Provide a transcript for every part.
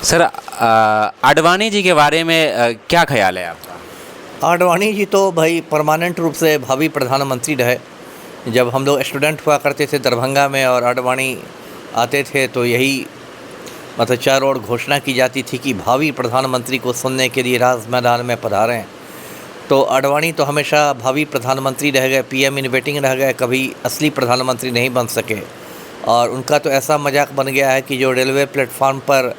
Sir Advani ji के बारे में क्या ख्याल है आपका? आडवाणी जी तो भाई परमानेंट रूप से भावी प्रधानमंत्री रहे। जब हम लोग स्टूडेंट हुआ करते थे दरभंगा में और आडवाणी आते थे तो यही मतलब चारों ओर घोषणा की जाती थी कि भावी प्रधानमंत्री को सुनने के लिए राज मैदान में पधारें। तो आडवाणी तो हमेशा भावी प्रधानमंत्री रह गए, पीएम इन वेटिंग रह गए, कभी असली प्रधानमंत्री नहीं बन सके। और उनका तो ऐसा मजाक बन गया है कि जो रेलवे प्लेटफार्म पर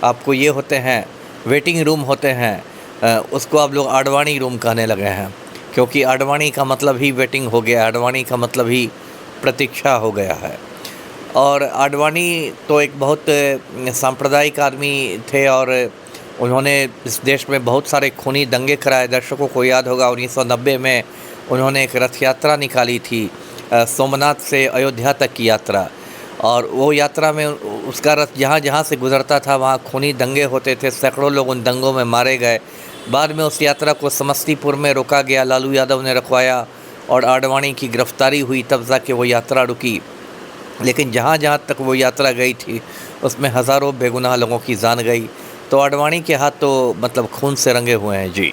आपको ये होते हैं, वेटिंग रूम होते हैं, उसको आप लोग आडवाणी रूम कहने लगे हैं, क्योंकि आडवाणी का मतलब ही वेटिंग हो गया, आडवाणी का मतलब ही प्रतीक्षा हो गया है। और आडवाणी तो एक बहुत सांप्रदायिक आदमी थे और उन्होंने इस देश में बहुत सारे खूनी दंगे कराए। दर्शकों को याद होगा 1990 में उन्होंने एक रथ यात्रा निकाली थी, सोमनाथ से अयोध्या तक की यात्रा। और वो यात्रा में उसका रथ जहाँ जहाँ से गुजरता था वहाँ खूनी दंगे होते थे, सैकड़ों लोग उन दंगों में मारे गए। बाद में उस यात्रा को समस्तीपुर में रोका गया, लालू यादव ने रुकवाया और आडवाणी की गिरफ्तारी हुई, तब जाके वो यात्रा रुकी। लेकिन जहाँ जहाँ तक वो यात्रा गई थी उसमें हज़ारों बेगुनाह लोगों की जान गई। तो आडवाणी के हाथ तो मतलब खून से रंगे हुए हैं जी।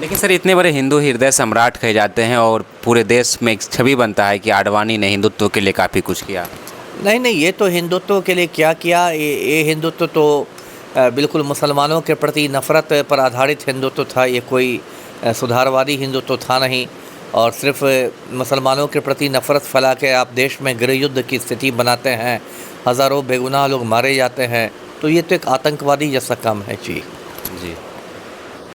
लेकिन सर इतने बड़े हिंदू हृदय सम्राट कहे जाते हैं और पूरे देश में एक छवि बनता है कि आडवाणी ने हिंदुत्व के लिए काफ़ी कुछ किया। नहीं नहीं, ये तो हिंदुत्व के लिए क्या किया, ये हिंदुत्व तो बिल्कुल मुसलमानों के प्रति नफ़रत पर आधारित हिंदुत्व था। ये कोई सुधारवादी हिंदुत्व था नहीं। और सिर्फ मुसलमानों के प्रति नफ़रत फैला के आप देश में गृह युद्ध की स्थिति बनाते हैं, हज़ारों बेगुनाह लोग मारे जाते हैं, तो ये तो एक आतंकवादी जैसा काम है जी। जी।